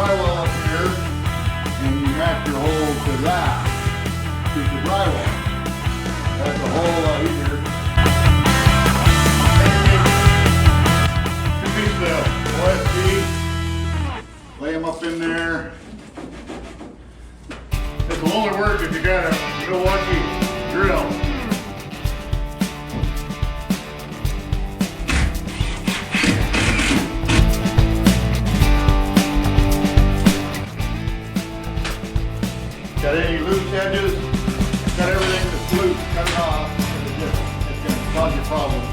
drywall up here, and you match your hole to that, to the drywall. That's a whole lot easier. Two pieces of OSB, lay them up in there. This will only work if you got a Milwaukee drill. Got any loose edges, got everything that's loose, cut it off, it's going to cause you problems.